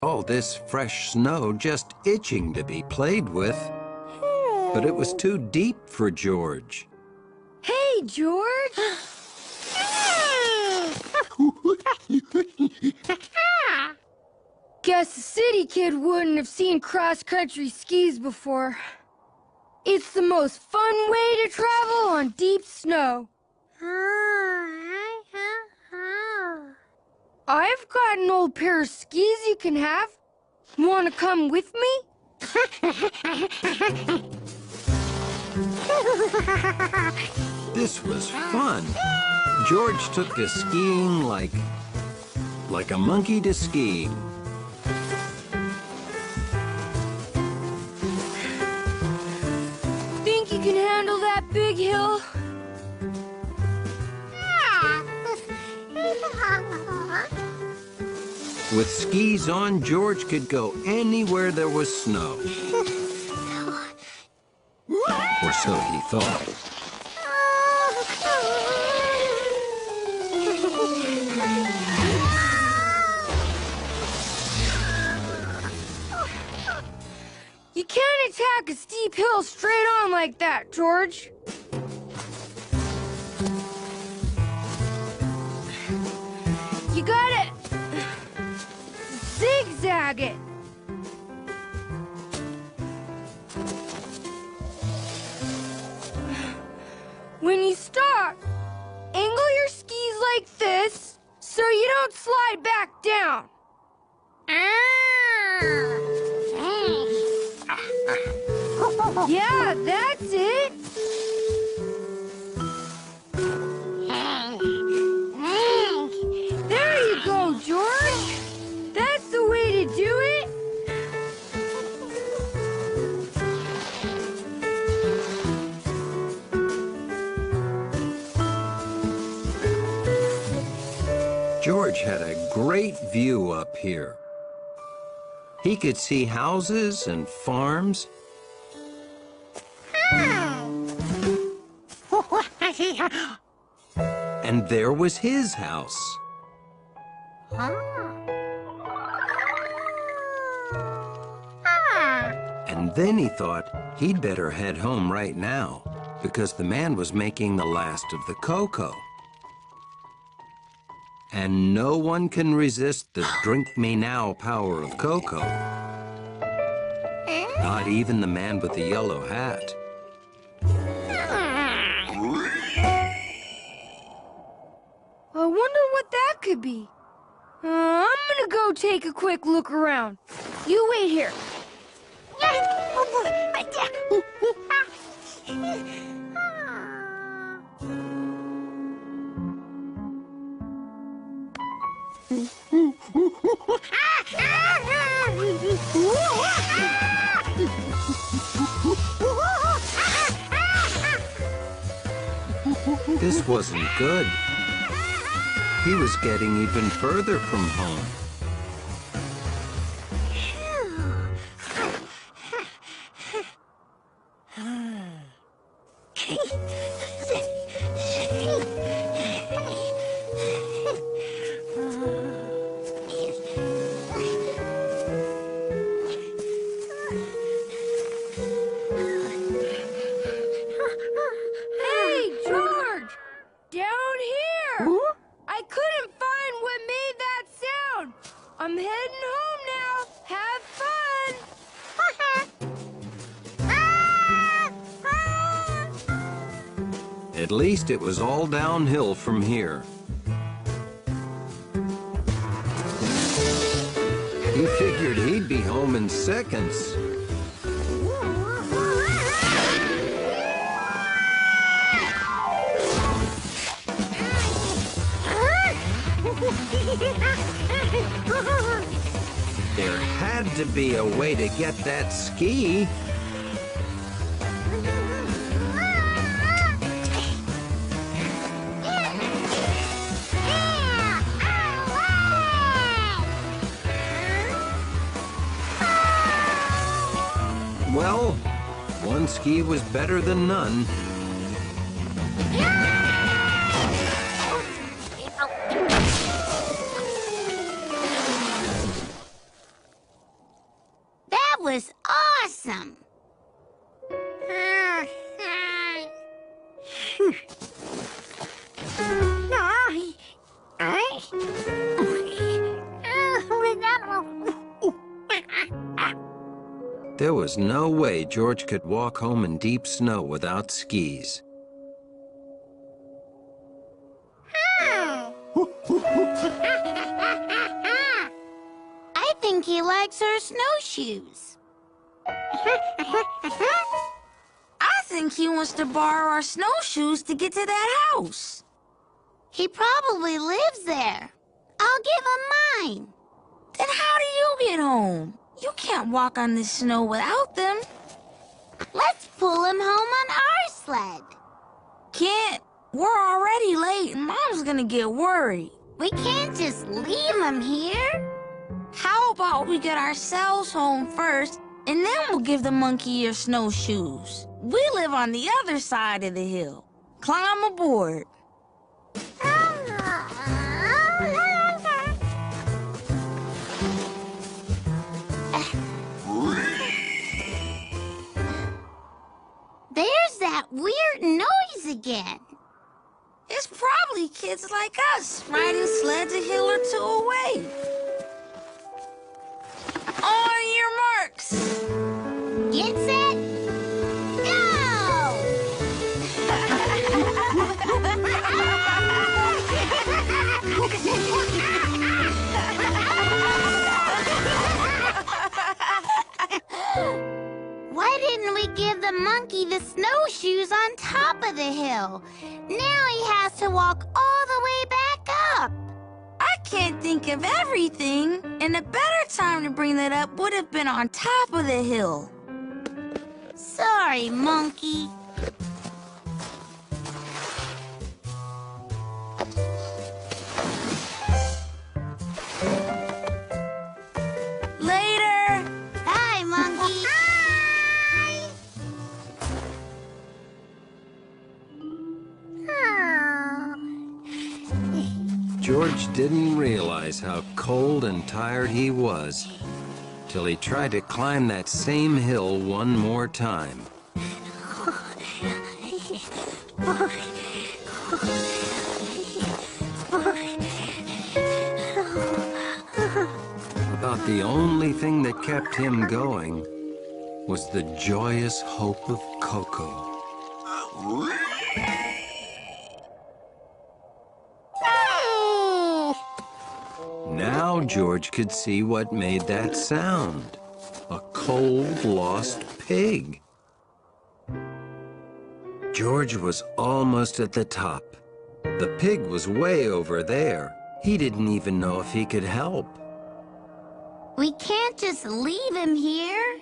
All this fresh snow just itching to be played with. But it was too deep for George. Hey, George! Guess the city kid wouldn't have seen cross-country skis before. It's the most fun way to travel on deep snow. I've got an old pair of skis you can have. Want to come with me? This was fun. George took to skiing like a monkey to skiing. Think you can handle that big hill? With skis on, George could go anywhere there was snow. Or so he thought. You can't attack a steep hill straight on like that, George. You gotta zigzag it. When you stop, angle your skis like this so you don't slide back down. Yeah, that's it. There you go, George. That's the way to do it. George had a great view up here. He could see houses and farms. And there was his house. And then he thought he'd better head home right now, because the man was making the last of the cocoa. And no one can resist the drink-me-now power of cocoa. Not even the man with the yellow hat. I wonder what that could be. I'm gonna go take a quick look around. You wait here. This wasn't good. He was getting even further from home. Hey, George! Down here! I couldn't find what made that sound. I'm heading home now. Have fun! At least it was all downhill from here. He figured he'd be home in seconds. There had to be a way to get that ski. Well, one ski was better than none. was awesome. There was no way George could walk home in deep snow without skis. I think he likes our snowshoes. I think he wants to borrow our snowshoes to get to that house. He probably lives there. I'll give him mine. Then how do you get home? You can't walk on this snow without them. Let's pull him home on our sled. Can't. We're already late and Mom's gonna get worried. We can't just leave him here. How about we get ourselves home first and then we'll give the monkey your snowshoes? We live on the other side of the hill. Climb aboard. There's that weird noise again. It's probably kids like us riding sleds a hill or two away. On your marks. Get set, go! Why didn't we give the monkey the snowshoes on top of the hill? Now he has to walk all the way back up. I can't think of everything, and a better time to bring that up would have been on top of the hill. Sorry, monkey. Later! Bye, monkey. George didn't realize how cold and tired he was till he tried to climb that same hill one more time. About the only thing that kept him going was the joyous hope of Coco. Now George could see what made that sound. A cold, lost pig. George was almost at the top. The pig was way over there. He didn't even know if he could help. We can't just leave him here.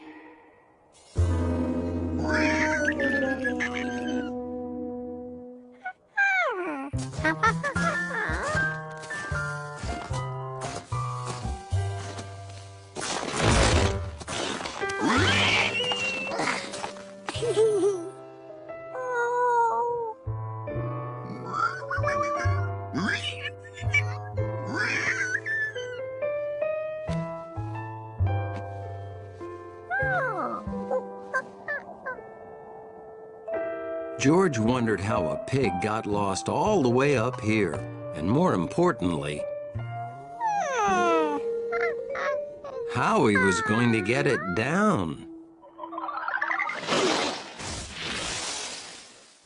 George wondered how a pig got lost all the way up here, and more importantly, how he was going to get it down.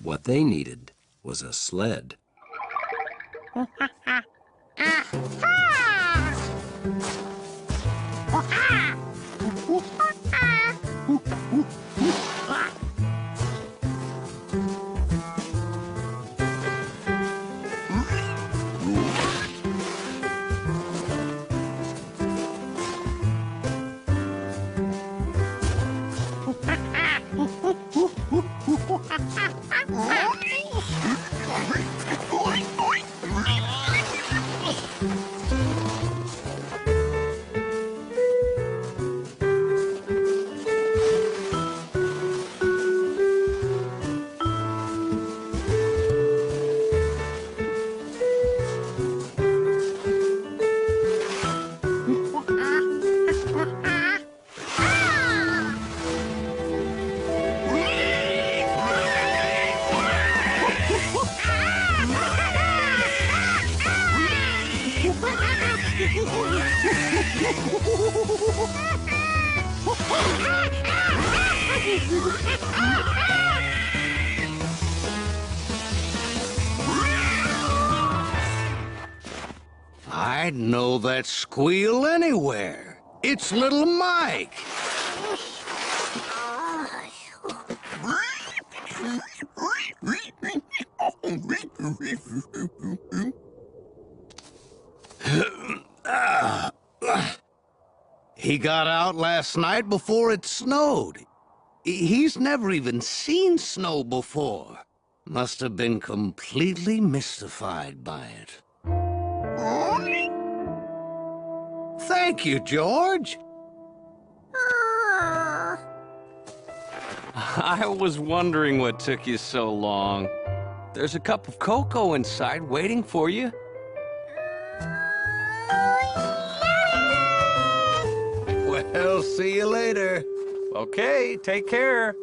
What they needed was a sled. I'd know that squeal anywhere. It's little Mike. He got out last night before it snowed. He's never even seen snow before. Must have been completely mystified by it. Thank you, George. I was wondering what took you so long. There's a cup of cocoa inside waiting for you. Well, see you later. Okay, take care.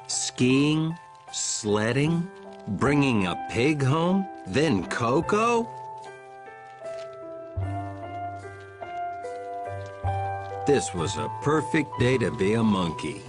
Skiing, sledding, bringing a pig home, then Coco? This was a perfect day to be a monkey.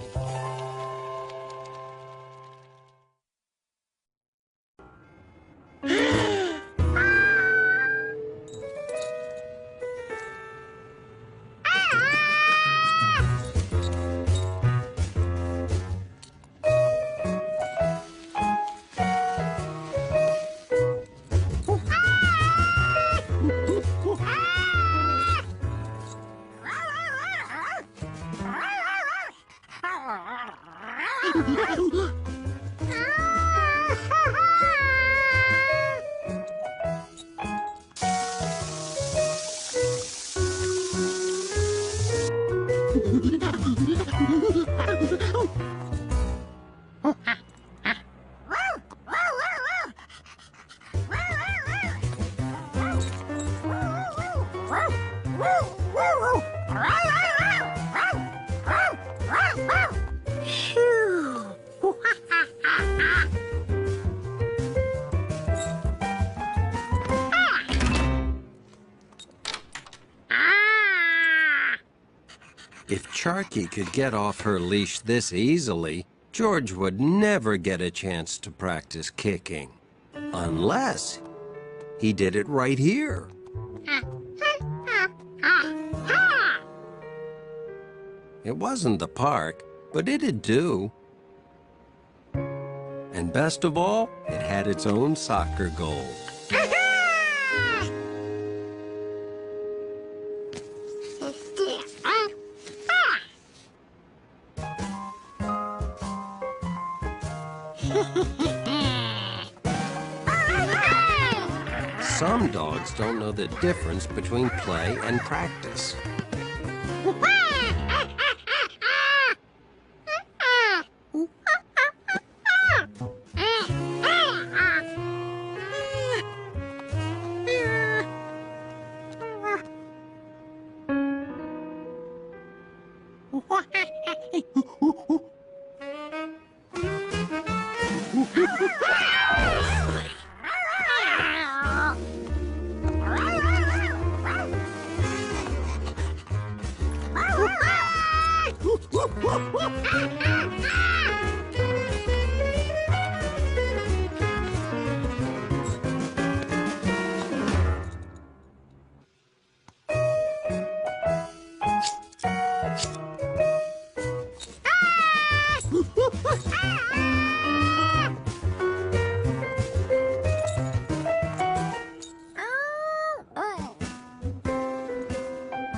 If Charky could get off her leash this easily, George would never get a chance to practice kicking. Unless he did it right here. It wasn't the park, but it'd do. And best of all, it had its own soccer goal. Some dogs don't know the difference between play and practice.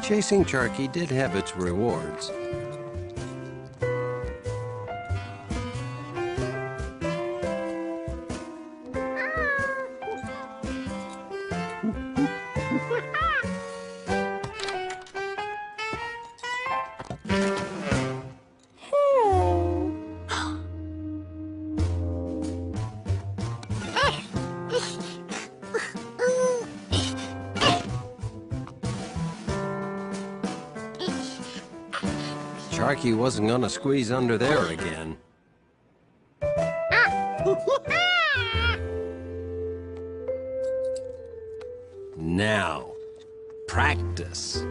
Chasing Charky did have its rewards. Sharky wasn't gonna squeeze under there again. Now, practice.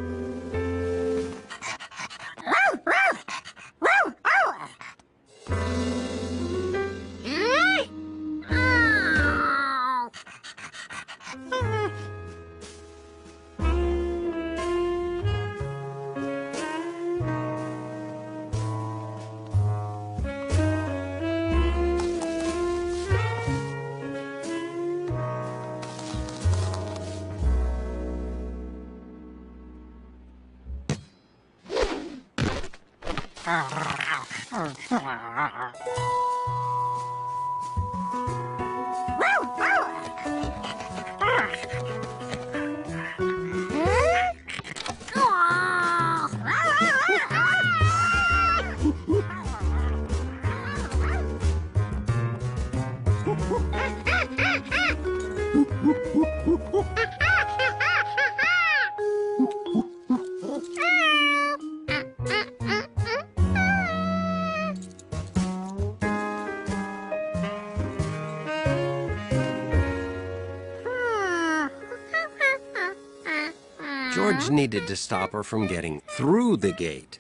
George needed to stop her from getting through the gate.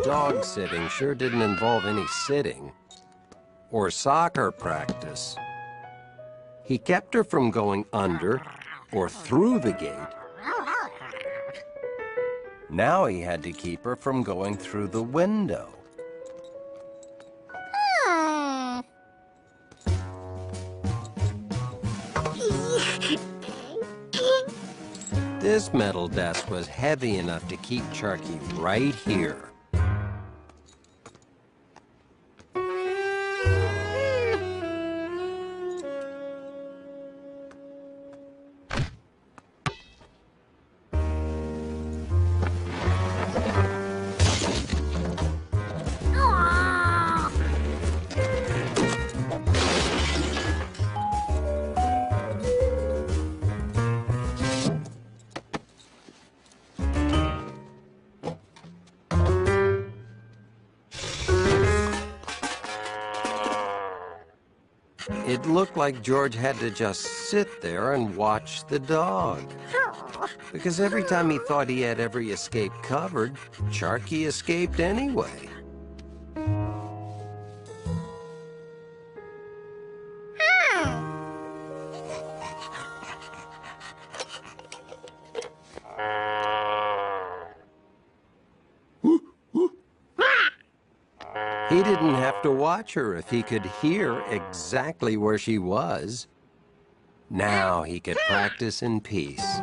Dog sitting sure didn't involve any sitting or soccer practice. He kept her from going under or through the gate. Now he had to keep her from going through the window. This metal desk was heavy enough to keep Sharky right here. It looked like George had to just sit there and watch the dog. Because every time he thought he had every escape covered, Sharky escaped anyway. He didn't have to watch her if he could hear exactly where she was. Now he could practice in peace.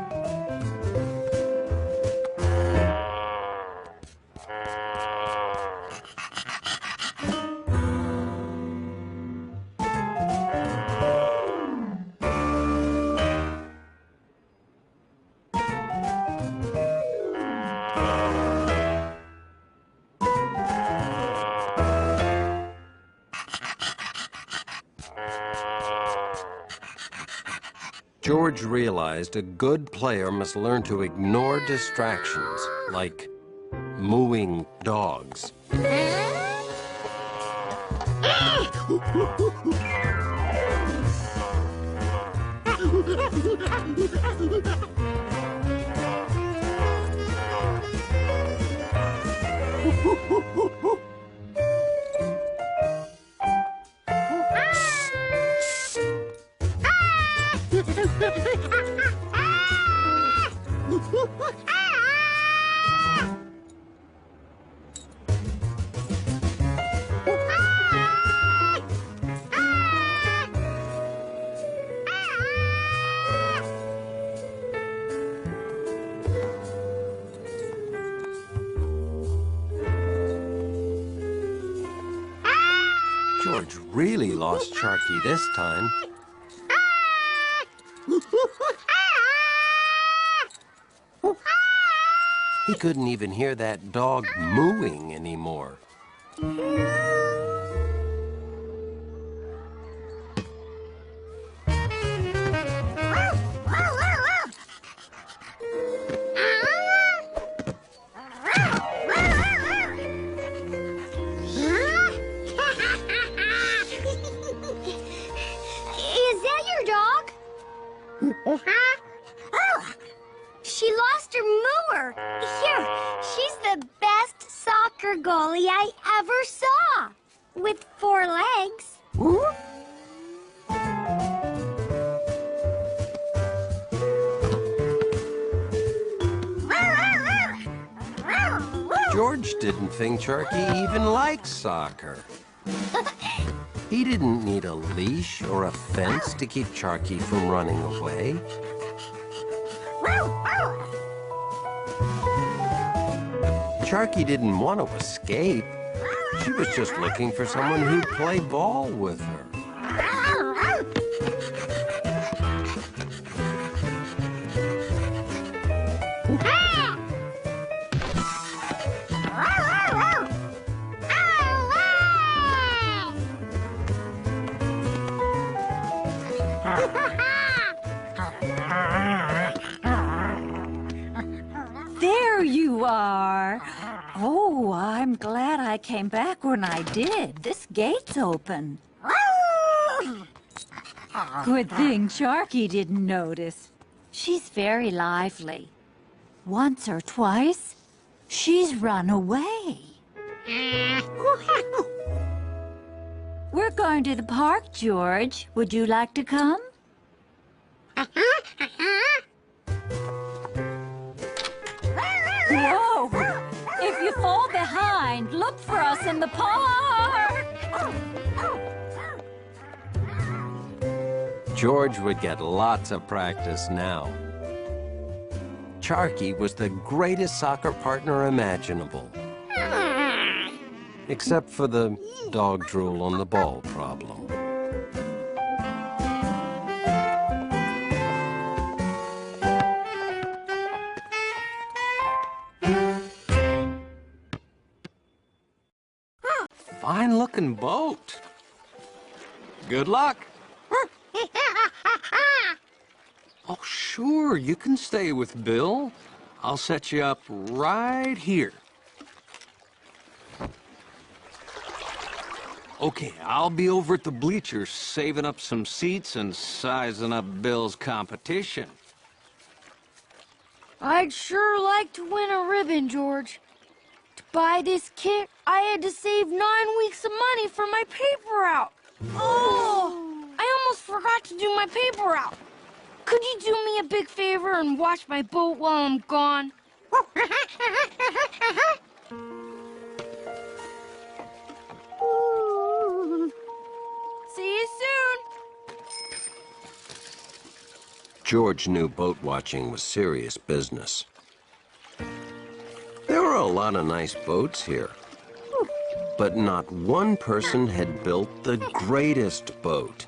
George realized a good player must learn to ignore distractions, like mooing dogs. George really lost Sharky this time. He couldn't even hear that dog mooing anymore. Is that your dog? She lost her mooer. Here, she's the best soccer goalie I ever saw. With 4 legs. George didn't think Sharky even liked soccer. He didn't need a leash or a fence to keep Sharky from running away. Sharky didn't want to escape. She was just looking for someone who'd play ball with her. There you are. Oh, I'm glad I came back when I did. This gate's open. Good thing Sharky didn't notice. She's very lively. Once or twice, she's run away. We're going to the park, George. Would you like to come? Whoa! If you fall behind, look for us in the park! George would get lots of practice now. Sharky was the greatest soccer partner imaginable. Except for the dog drool on the ball problem. Fine-looking boat. Good luck. Oh, sure, you can stay with Bill. I'll set you up right here. Okay, I'll be over at the bleachers saving up some seats and sizing up Bill's competition. I'd sure like to win a ribbon, George. To buy this kit, I had to save 9 weeks of money for my paper route. Oh, I almost forgot to do my paper route. Could you do me a big favor and watch my boat while I'm gone? See you soon. George knew boat watching was serious business. There were a lot of nice boats here, but not one person had built the greatest boat.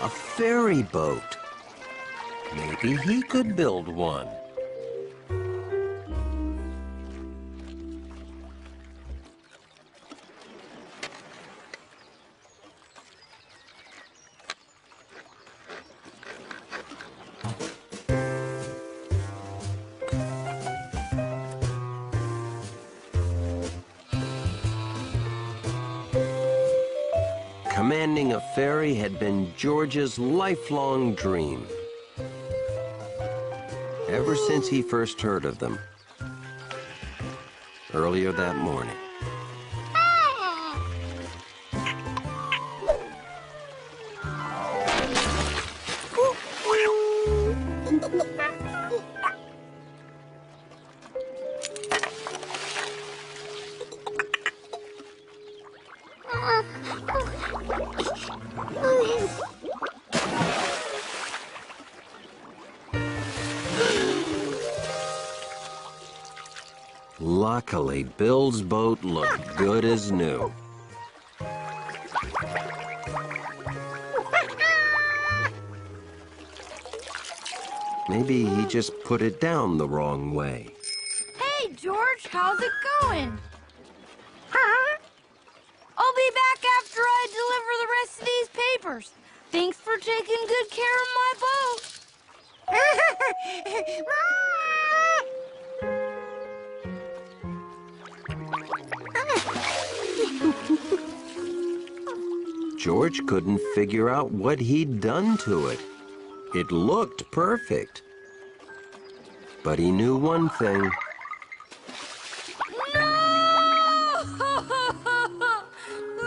A ferry boat. Maybe he could build one. landing a ferry had been George's lifelong dream. Ever since he first heard of them, earlier that morning. Luckily, Bill's boat looked good as new. Maybe he just put it down the wrong way. Hey, George, how's it going? I'll be back after I deliver the rest of these papers. Thanks for taking good care of my boat. George couldn't figure out what he'd done to it. It looked perfect. But he knew one thing. No!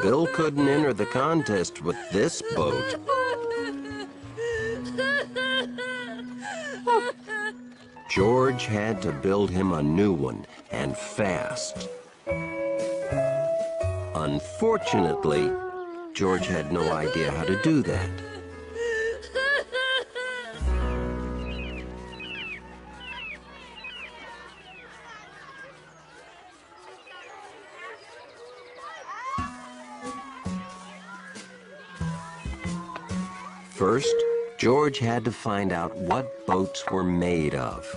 Bill couldn't enter the contest with this boat. George had to build him a new one, and fast. Unfortunately, George had no idea how to do that. First, George had to find out what boats were made of.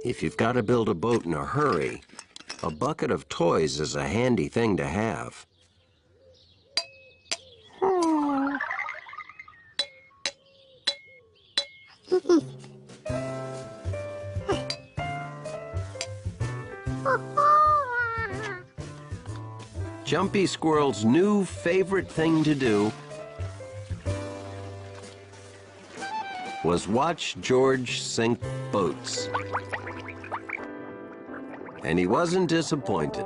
If you've got to build a boat in a hurry, a bucket of toys is a handy thing to have. Jumpy Squirrel's new favorite thing to do was watch George sink boats. And he wasn't disappointed.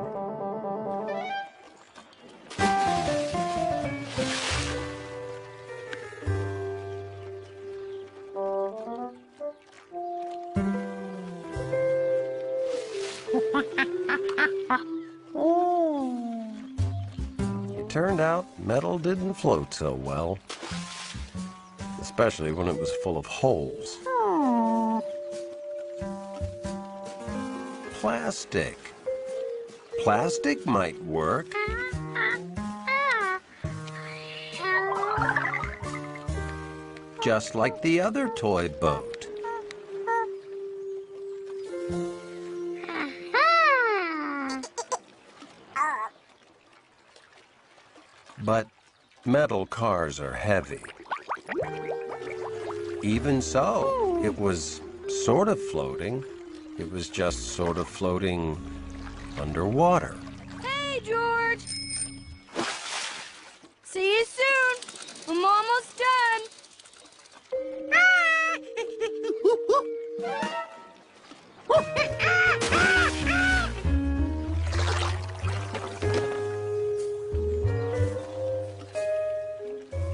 It turned out metal didn't float so well, especially when it was full of holes. Plastic. Plastic might work. Just like the other toy boat. But metal cars are heavy. Even so, it was sort of floating. It was just sort of floating underwater. Hey, George! See you soon. I'm almost done.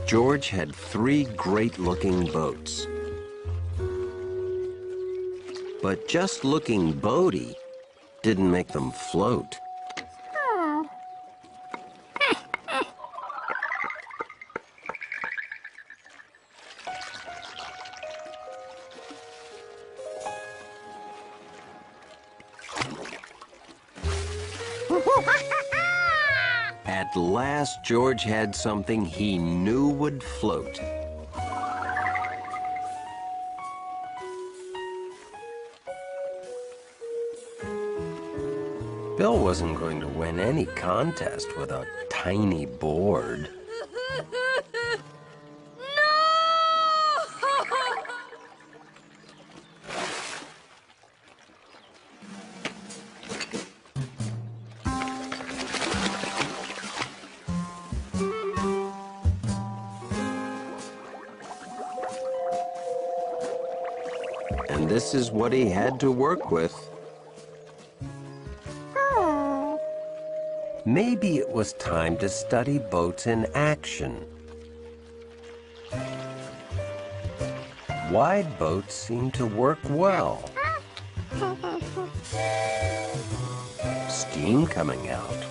George had 3 great-looking boats. But just looking boaty didn't make them float. At last, George had something he knew would float. Bill wasn't going to win any contest with a tiny board. and this is what he had to work with. Maybe it was time to study boats in action. Wide boats seem to work well. Steam coming out.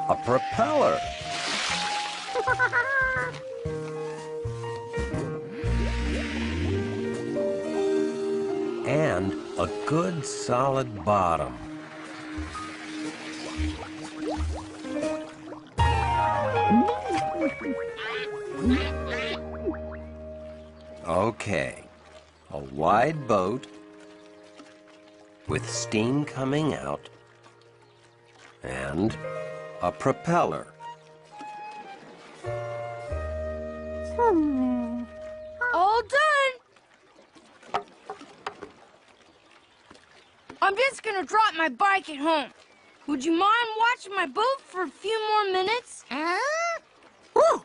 A propeller. And a good solid bottom. Okay, a wide boat with steam coming out and a propeller. All done. I'm just gonna drop my bike at home. Would you mind watching my boat for a few more minutes? Phew.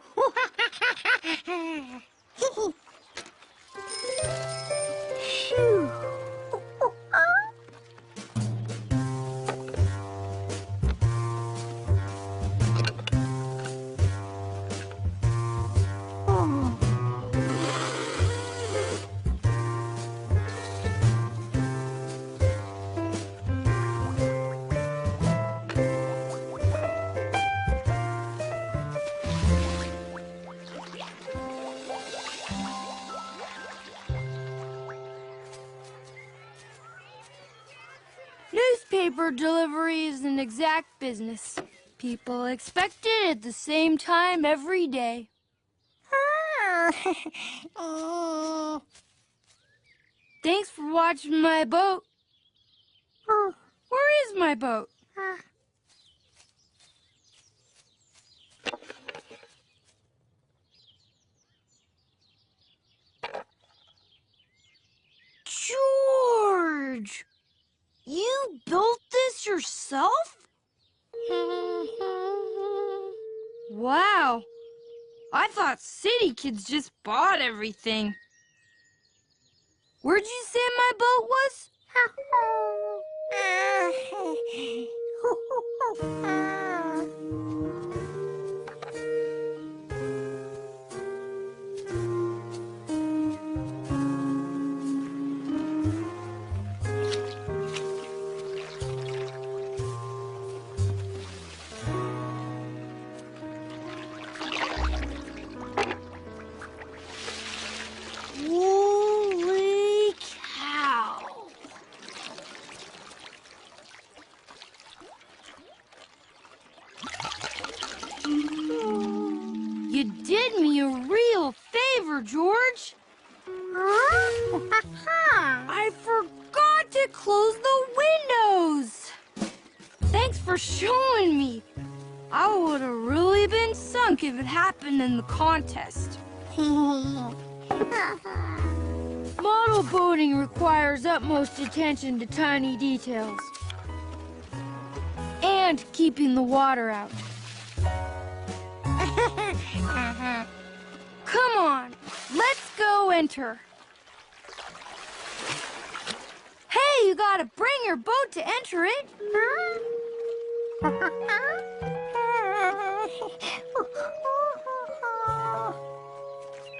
Newspaper delivery is an exact business. People expect it at the same time every day. Thanks for watching my boat. Where is my boat? George! You built this yourself? Wow. I thought city kids just bought everything. Where'd you say my boat was? Holy cow! You did me a real favor, George. I forgot to close the windows. Thanks for showing me. I would have really been sunk if it happened in the contest. Model boating requires utmost attention to tiny details. And keeping the water out. Come on, let's go enter. Hey, you gotta bring your boat to enter it.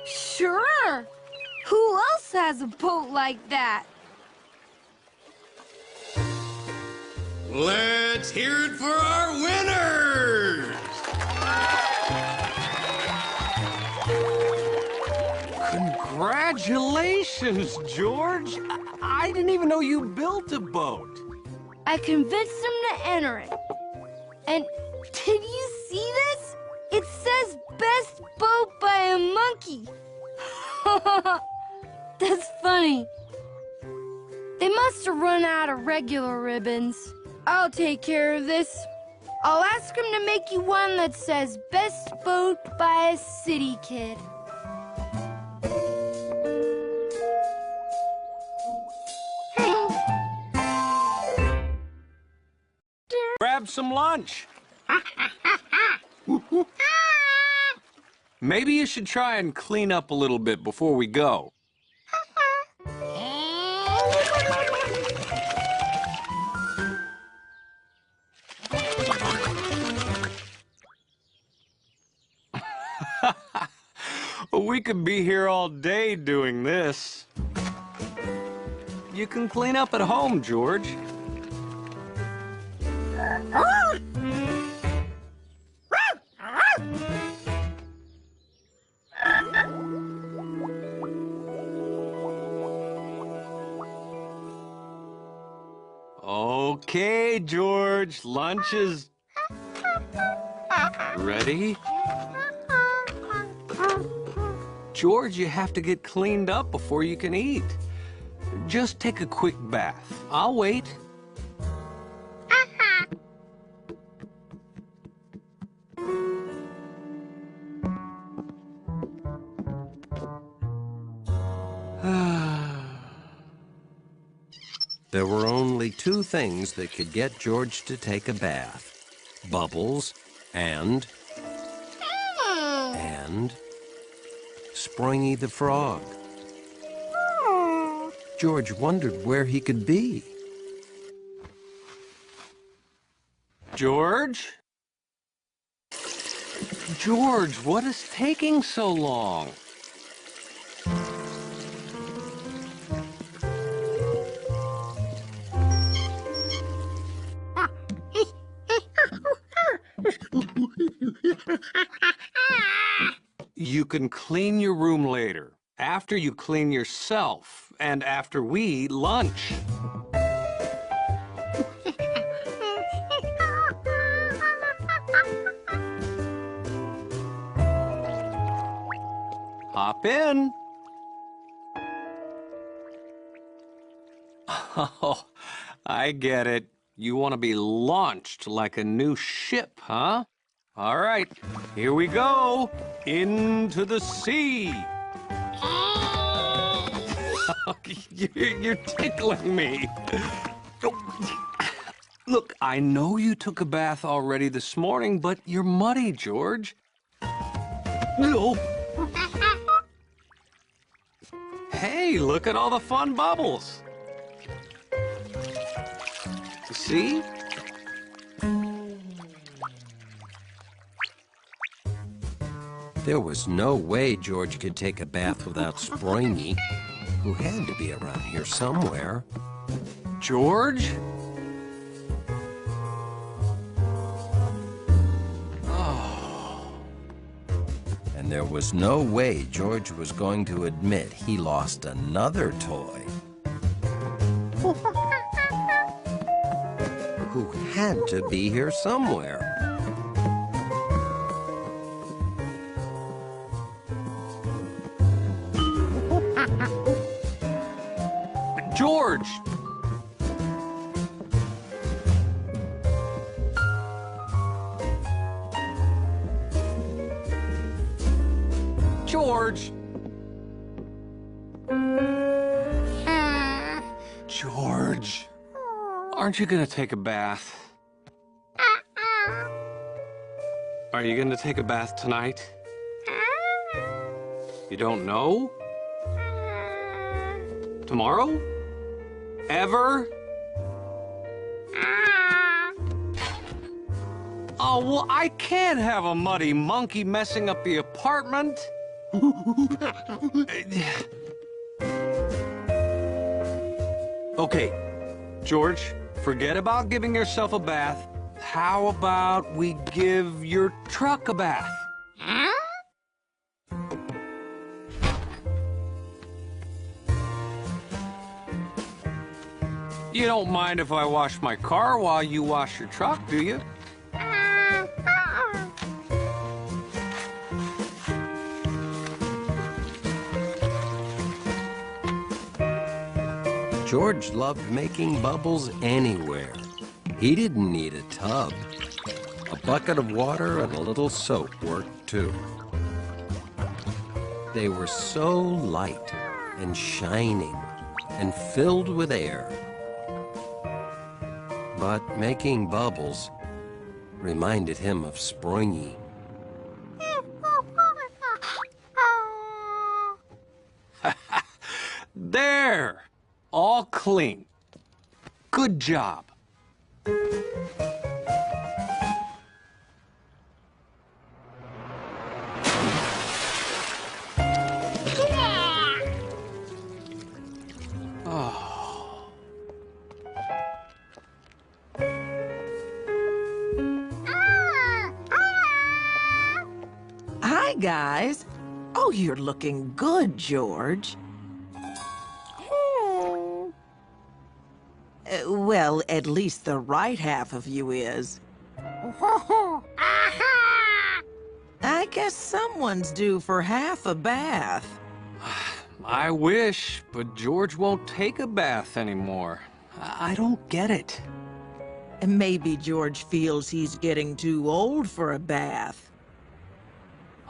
Sure. Who else has a boat like that? Let's hear it for our winners! Congratulations, George! I didn't even know you built a boat. I convinced them to enter it. And did you see this? It says best boat by a monkey. That's funny. They must have run out of regular ribbons. I'll take care of this. I'll ask them to make you one that says best boat by a city kid. Grab some lunch. maybe you should try and clean up a little bit before we go. We could be here all day doing this. You can clean up at home, George. Okay, George, lunch is ready. George, you have to get cleaned up before you can eat. Just take a quick bath. I'll wait. There were only two things that could get George to take a bath. Bubbles and Springy the Frog. George wondered where he could be. George? George, what is taking so long? You can clean your room later, after you clean yourself, and after we eat lunch. Hop in. Oh, I get it. You want to be launched like a new ship, huh? All right, here we go. Into the sea. You're tickling me. Look, I know you took a bath already this morning, but you're muddy, George. No. Hey, look at all the fun bubbles. See? There was no way George could take a bath without Springy, who had to be around here somewhere. George? And there was no way George was going to admit he lost another toy. Who had to be here somewhere. George! George! George! Aren't you gonna take a bath? Are you gonna take a bath tonight? You don't know? Tomorrow? Ever? Oh, well, I can't have a muddy monkey messing up the apartment. Okay, George, forget about giving yourself a bath. How about we give your truck a bath? You don't mind if I wash my car while you wash your truck, do you? George loved making bubbles anywhere. He didn't need a tub. A bucket of water and a little soap worked too. They were so light and shining and filled with air. But making bubbles reminded him of Springy. There! All clean. Good job. Hi, guys. Oh, you're looking good, George. Well, at least the right half of you is. I guess someone's due for half a bath. I wish, but George won't take a bath anymore. I don't get it. And maybe George feels he's getting too old for a bath.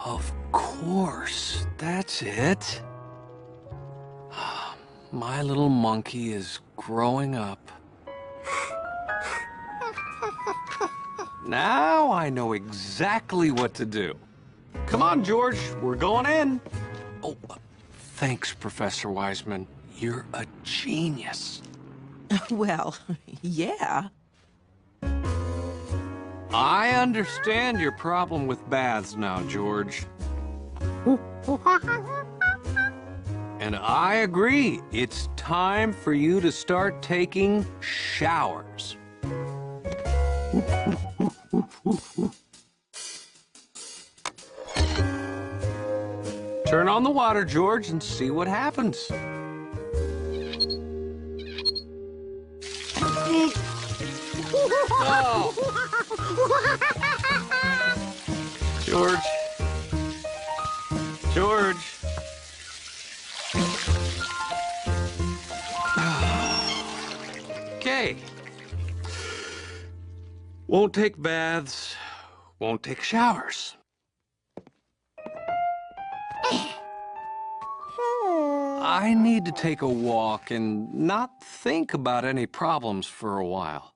Of course, that's it. My little monkey is growing up. Now I know exactly what to do. Come on, George, we're going in. Oh, thanks, Professor Wiseman. You're a genius. Well, yeah. I understand your problem with baths now, George. And I agree. It's time for you to start taking showers. Turn on the water, George, and see what happens. Oh. George. George. Okay. Won't take baths, won't take showers. I need to take a walk and not think about any problems for a while.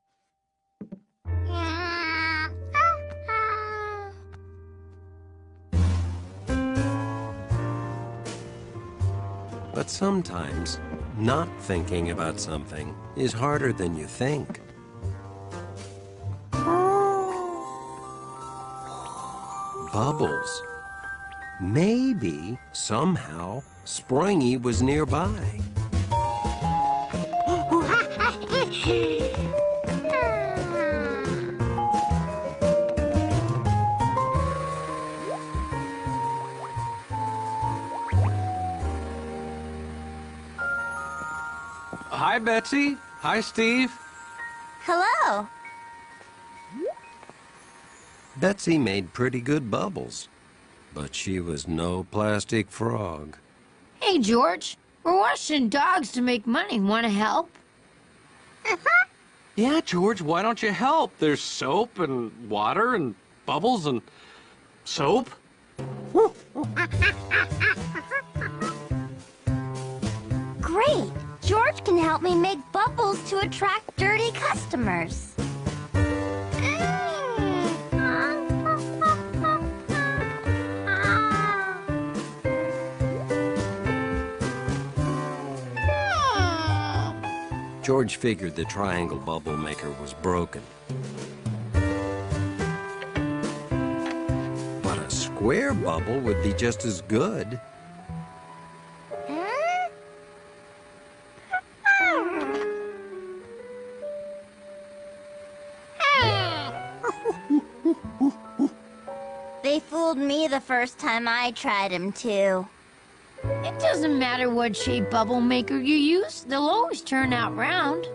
But sometimes, not thinking about something is harder than you think. Bubbles. Maybe, somehow, Springy was nearby. Hi, Betsy. Hi, Steve. Hello. Betsy made pretty good bubbles, but she was no plastic frog. Hey, George. We're washing dogs to make money. Want to help? Yeah, George, why don't you help? There's soap and water and bubbles and soap. Great. George can help me make bubbles to attract dirty customers. George figured the triangle bubble maker was broken. But a square bubble would be just as good. They fooled me the first time I tried them, too. It doesn't matter what shape bubble maker you use. They'll always turn out round.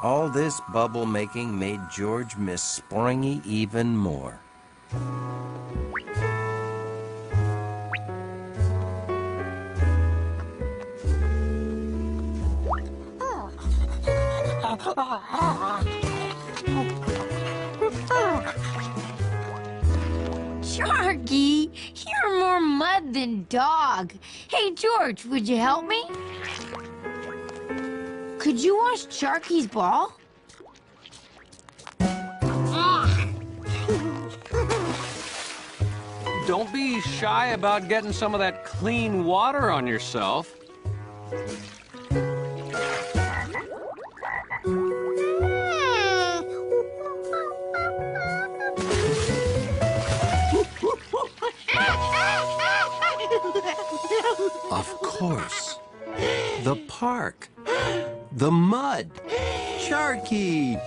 All this bubble making made George miss Springy even more. Sharky, you're more mud than dog. Hey, George, would you help me? Could you wash Sharky's ball? Don't be shy about getting some of that clean water on yourself. Of course. The park. The mud. Sharky!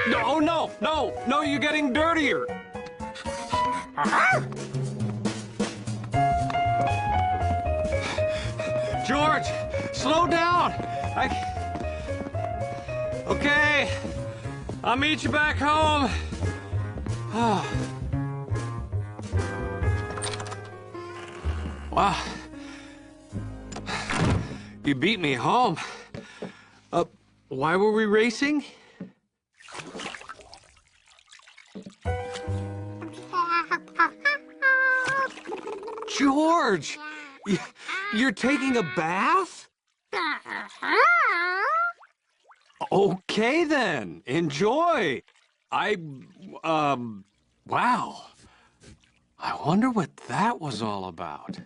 No, no, no, no, you're getting dirtier. George, slow down. Okay, I'll meet you back home. Wow. You beat me home. Why were we racing? George! You're taking a bath? Okay then, enjoy. Wow. I wonder what that was all about.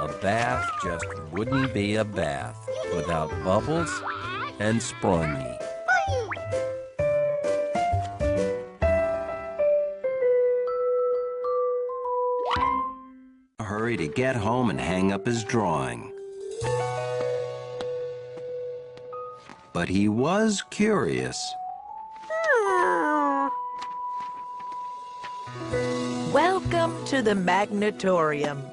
A bath just wouldn't be a bath without Bubbles and Sprungy. Hurry to get home and hang up his drawing. But he was curious. Welcome to the Magnetorium.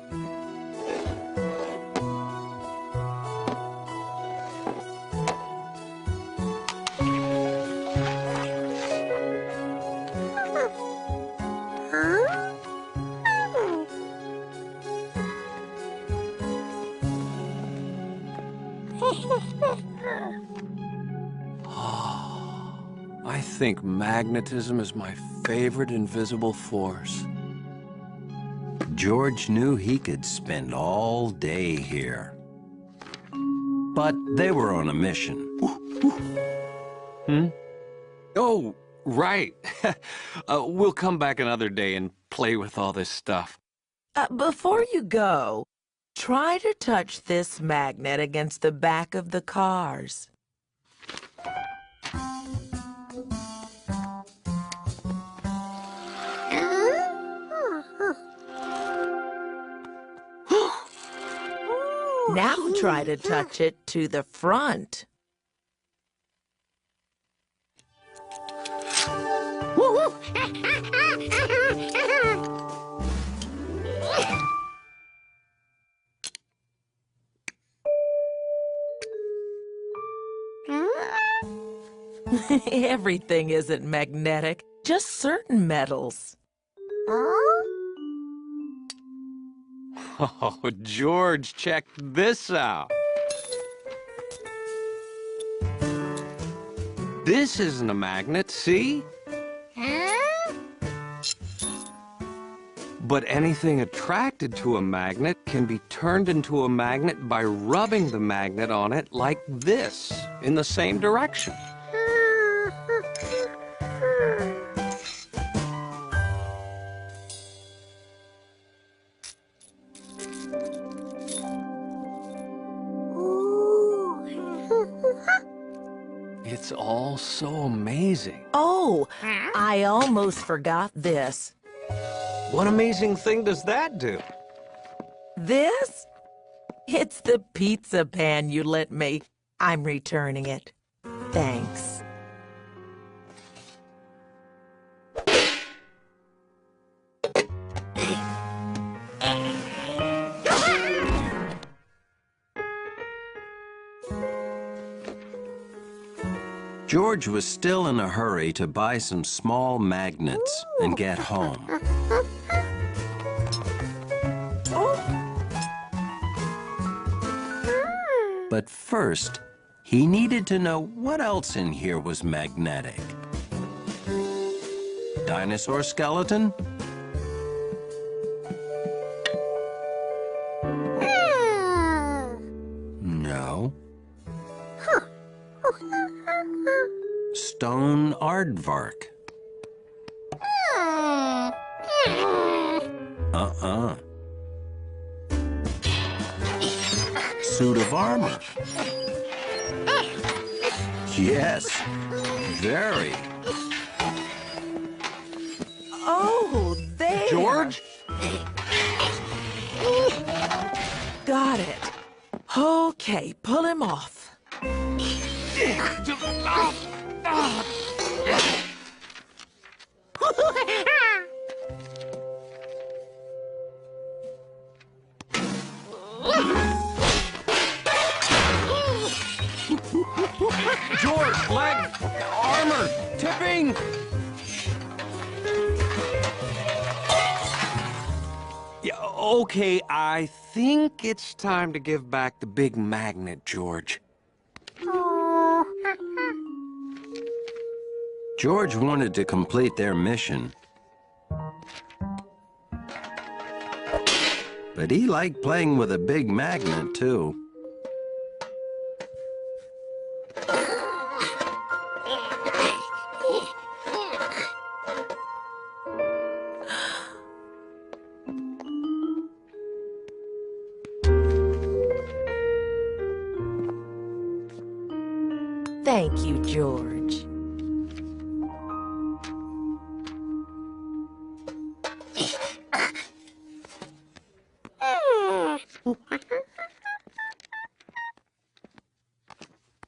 I think magnetism is my favorite invisible force. George knew he could spend all day here. But they were on a mission. Oh, right. We'll come back another day and play with all this stuff. Before you go, try to touch this magnet against the back of the cars. Now try to touch it to the front. Everything isn't magnetic, just certain metals. Oh, George, check this out. This isn't a magnet, see? But anything attracted to a magnet can be turned into a magnet by rubbing the magnet on it like this, in the same direction. It's all so amazing. Oh, I almost forgot this. What amazing thing does that do? This? It's the pizza pan you lent me. I'm returning it. Thanks. George was still in a hurry to buy some small magnets and get home. But first, he needed to know what else in here was magnetic. Dinosaur skeleton? No. Stone art aardvark. Suit of armor. Yes, very. Oh, there. George? Got it. Okay, pull him off. George, leg, armor, tipping. Yeah, okay, I think it's time to give back the big magnet, George. George wanted to complete their mission, but he liked playing with a big magnet, too. Thank you, George.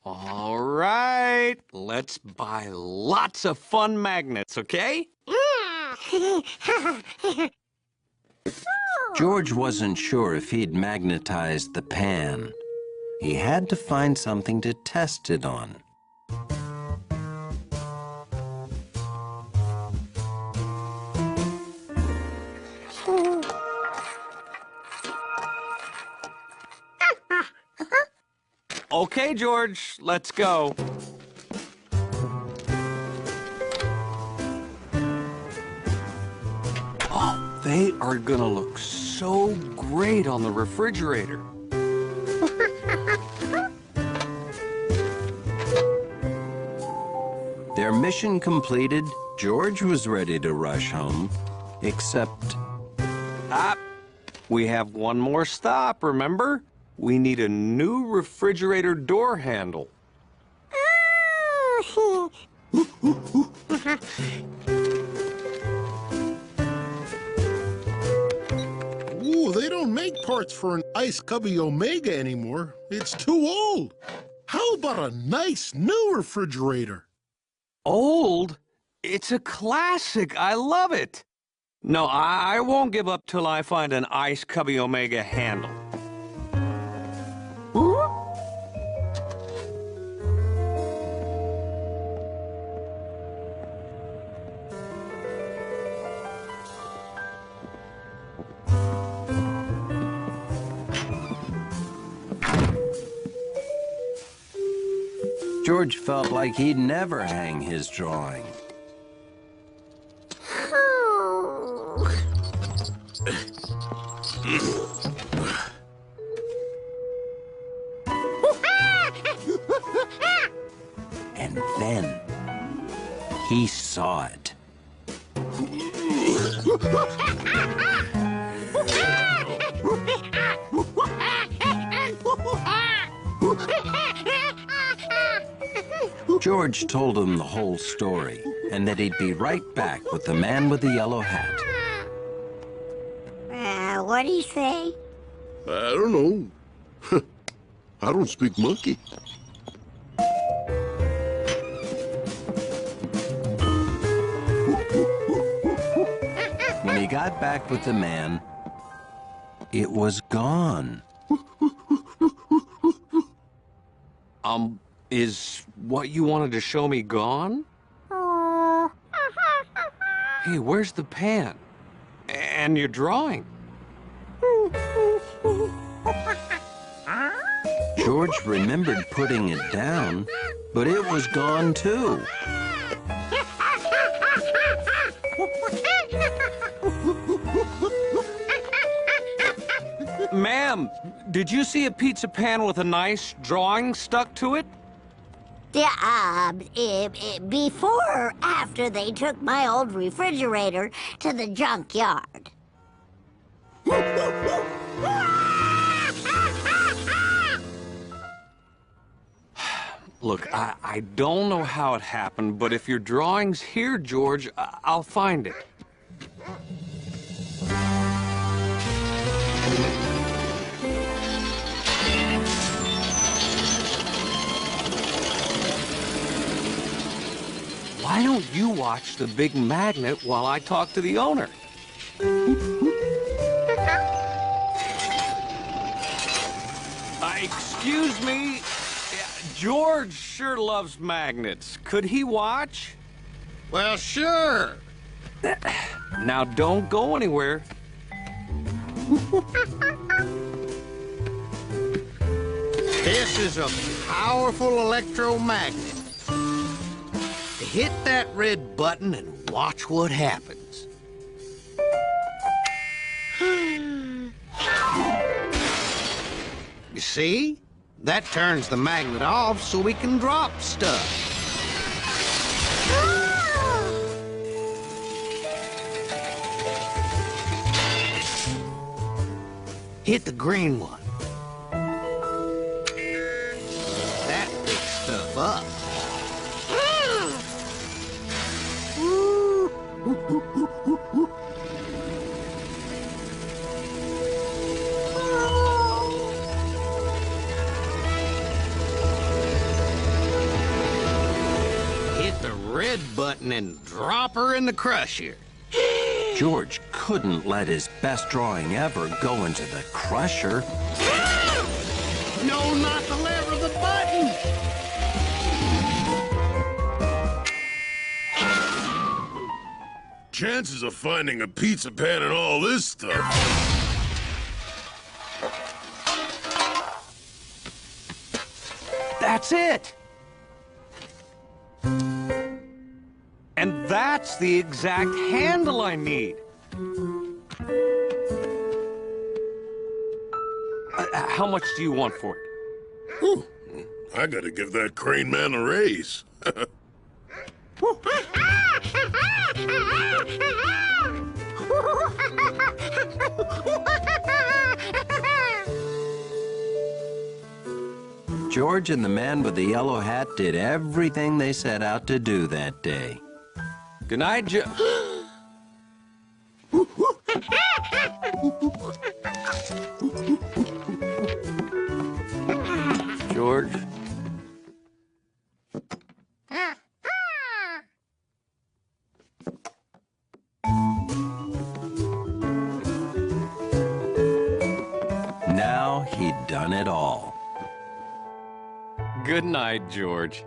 All right, let's buy lots of fun magnets, okay? George wasn't sure if he'd magnetized the pan. He had to find something to test it on. Okay, George, let's go. Oh, they are gonna look so great on the refrigerator. Their mission completed, George was ready to rush home, except... We have one more stop, remember? We need a new refrigerator door handle. Ooh, they don't make parts for an Ice Cubby Omega anymore. It's too old. How about a nice new refrigerator? Old? It's a classic. I love it. No, I won't give up till I find an Ice Cubby Omega handle. George felt like he'd never hang his drawing. And then he saw it. George told him the whole story, and that he'd be right back with the man with the yellow hat. What'd he say? I don't know. I don't speak monkey. When he got back with the man, it was gone. Is what you wanted to show me gone? Hey, where's the pan? And your drawing? George remembered putting it down, but it was gone too. Ma'am, did you see a pizza pan with a nice drawing stuck to it? Before or after they took my old refrigerator to the junkyard? Look, I don't know how it happened, but if your drawing's here, George, I'll find it. Why don't you watch the big magnet while I talk to the owner? Excuse me? George sure loves magnets. Could he watch? Well, sure. Now don't go anywhere. This is a powerful electromagnet. Hit that red button and watch what happens. You see? That turns the magnet off so we can drop stuff. Hit the green one. That picks stuff up. Hit the red button and drop her in the crusher. George couldn't let his best drawing ever go into the crusher. No, not the lever, the button! Chances of finding a pizza pan and all this stuff. That's it! And that's the exact handle I need. How much do you want for it? Whew. I gotta give that crane man a raise. George and the man with the yellow hat did everything they set out to do that day. Good night, George. Now he'd done it all. Good night, George.